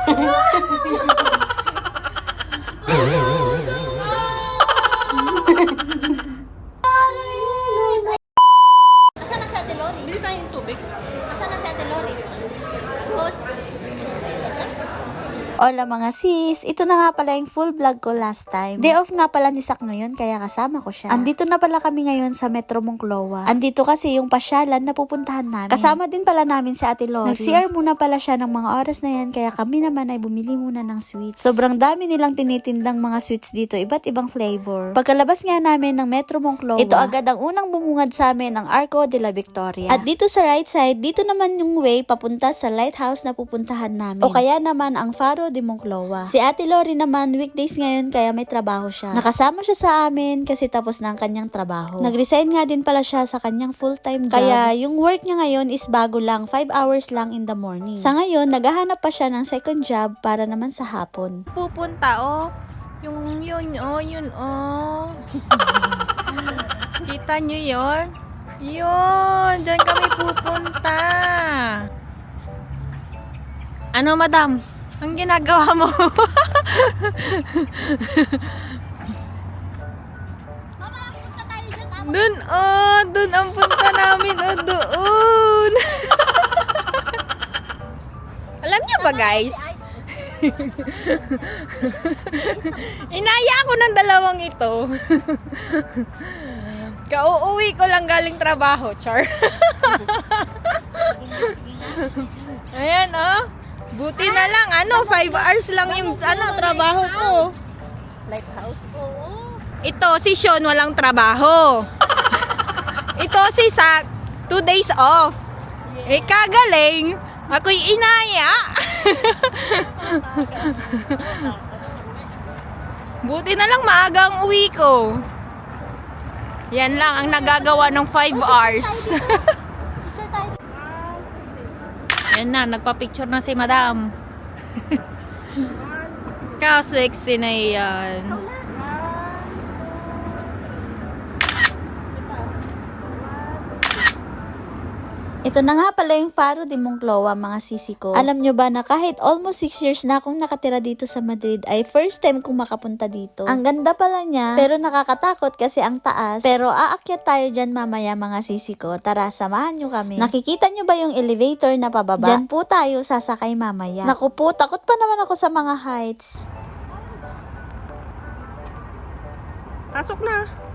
Asan na si Ate Lori? Bili tayong tubig. Asan na si Ate Lori? Boss. Hola mga sis, ito na nga pala yung full vlog ko last time. Day off nga pala ni Sak ngayon kaya kasama ko siya. Andito na pala kami ngayon sa Metro Monclova. Andito kasi yung pasyalan na pupuntahan namin. Kasama din pala namin si Ate Lori. Nag-CR muna pala siya ng mga oras na yan kaya kami naman ay bumili muna ng sweets. Sobrang dami nilang tinitindang mga sweets dito, iba't ibang flavor. Pagkalabas nga namin ng Metro Monclova, ito agad ang unang bumungad sa amin ang Arco de la Victoria. At dito sa right side, dito naman yung way papunta sa lighthouse na pupuntahan namin. O kaya naman ang Faro de Monclova. Si Ate Lori naman, weekdays ngayon kaya may trabaho siya. Nakasama siya sa amin kasi tapos na ang kanyang trabaho. Nag-resign nga din pala siya sa kanyang full-time job. Kaya yung work niya ngayon is bago lang, 5 hours lang in the morning. Sa ngayon, naghahanap pa siya ng second job para naman sa hapon. Pupunta, oh. Yun, oh. Kita nyo yun? Yun, dyan kami pupunta. Ano, madam? Ang ginagawa mo? Mama, punta tayo dyan. Dun ang punta namin, doon. Alam niyo ba, guys? Inaya ako ng dalawang ito. Kauuwi ko lang galing trabaho, char. Ayan, oh. Buti na lang, 5 hours lang yung trabaho ko. Lighthouse? Oo. Ito, si Sean walang trabaho. Ito si Sak, 2 days off. Eh, kagaling. Ako'y inaya. Buti na lang maaga ang uwi ko. Yan lang ang nagagawa ng 5 hours. Picture tayo. Yan na, nagpa-picture na si madam. Ka-sexy na yan. Ito na nga pala yung Faro de Monclova, mga sisi ko. Alam nyo ba na kahit almost 6 years na akong nakatira dito sa Madrid, ay first time kong makapunta dito. Ang ganda pala niya, pero nakakatakot kasi ang taas. Pero aakyat tayo dyan mamaya, mga sisi ko. Tara, samahan nyo kami. Nakikita nyo ba yung elevator na pababa? Dyan po tayo sasakay mamaya. Naku po, takot pa naman ako sa mga heights. Pasok na.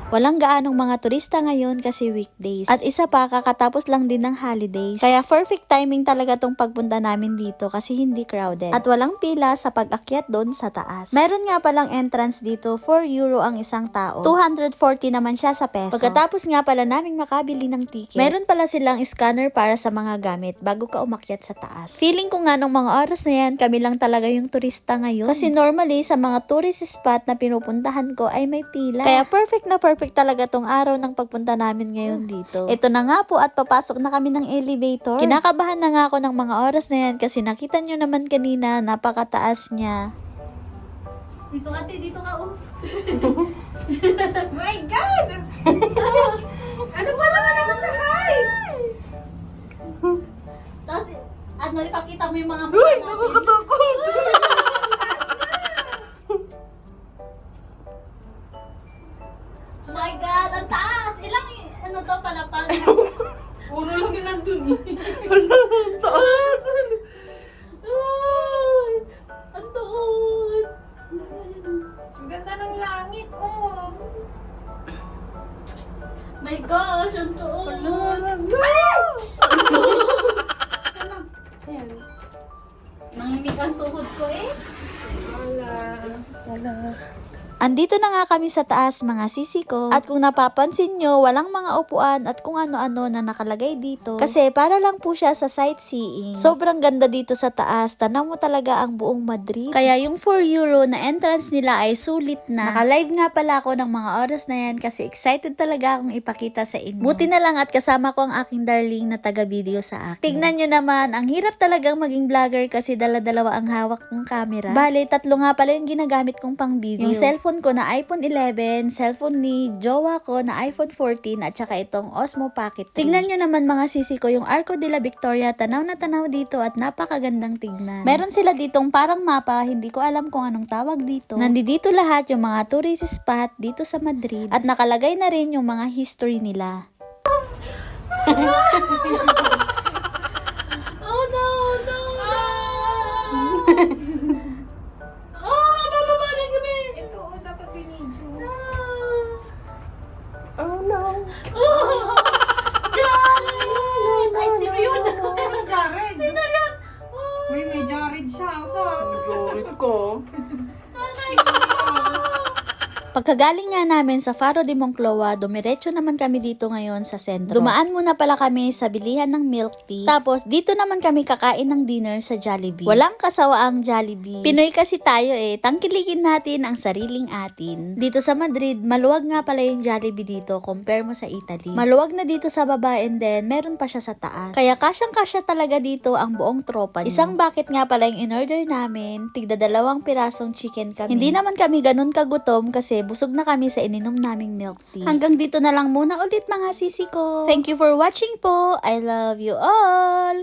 Walang gaanong mga turista ngayon kasi weekdays. At isa pa, kakatapos lang din ng holidays. Kaya perfect timing talaga tong pagpunta namin dito kasi hindi crowded. At walang pila sa pag-akyat doon sa taas. Meron nga palang entrance dito, 4 euro ang isang tao. 240 naman siya sa peso. Pagkatapos nga pala naming makabili ng ticket, meron pala silang scanner para sa mga gamit bago ka umakyat sa taas. Feeling ko nga nung mga oras na yan, kami lang talaga yung turista ngayon. Kasi normally, sa mga tourist spot na pinupuntahan ko ay may pila. Kaya perfect talaga tong araw ng pagpunta namin ngayon dito. Ito na nga po at papasok na kami ng elevator. Kinakabahan na nga ako ng mga oras na yan kasi nakita nyo naman kanina, napakataas niya. Dito ka, oh. My God! Ano ba naman ako sa heights? Tapos, ipakita mo yung mga Uy, natin. nakakatakot! Oh my God, ang taas! Ilang, to, palapag? Uno lang yung nandun eh. Ang taas! Ay, ang taas! Ang ganda ng langit, oh! My gosh, ang taas! Ayan. Nangimik ang tuhod ko eh. Andito na nga kami sa taas, mga sisi ko. At kung napapansin nyo, walang mga upuan at kung ano-ano na nakalagay dito. Kasi para lang po siya sa sightseeing. Sobrang ganda dito sa taas. Tanaw mo talaga ang buong Madrid. Kaya yung 4 euro na entrance nila ay sulit na. Naka-live nga pala ako ng mga oras na yan kasi excited talaga akong ipakita sa inyo. Buti na lang at kasama ko ang aking darling na taga-video sa akin. Tignan nyo naman, ang hirap talagang maging vlogger kasi dala-dalawa ang hawak kong camera. Bale, 3 nga pala yung ginagamit kong pang video. Yung cellphone cellphone ko na iPhone 11, cellphone ni jowa ko na iPhone 14, at saka itong Osmo Pocket 3. Tingnan nyo naman mga sisi ko yung Arco de la Victoria, tanaw na tanaw dito at napakagandang tignan. Meron sila ditong parang mapa, hindi ko alam kung anong tawag dito. Nandito lahat yung mga tourist spot dito sa Madrid at nakalagay na rin yung mga history nila. Oh no, no, no! Oh, bababa na kami! Ito, dapat binidyo. Oh no! Oh! Jared! Ay, sino yun? Sino Jared? Sino yun? Oh, Uy, may Jared siya. Jorit ko. nanay ko! Pagkagaling nga namin sa Faro de Moncloa, dumiretso naman kami dito ngayon sa sentro. Dumaan muna pala kami sa bilihan ng milk tea. Tapos dito naman kami kakain ng dinner sa Jollibee. Walang kasawaang Jollibee. Pinoy kasi tayo tangkilikin natin ang sariling atin. Dito sa Madrid, maluwag nga pala yung Jollibee dito compare mo sa Italy. Maluwag na dito sa baba and then meron pa siya sa taas. Kaya kasyang-kasya talaga dito ang buong tropa niyo. Isang bucket nga pala yung in-order namin, tigda 2 pirasong chicken kami. Hindi naman kami ganun kagutom kasi busog na kami sa ininom naming milk tea. Hanggang dito na lang muna ulit mga sisi ko. Thank you for watching po. I love you all.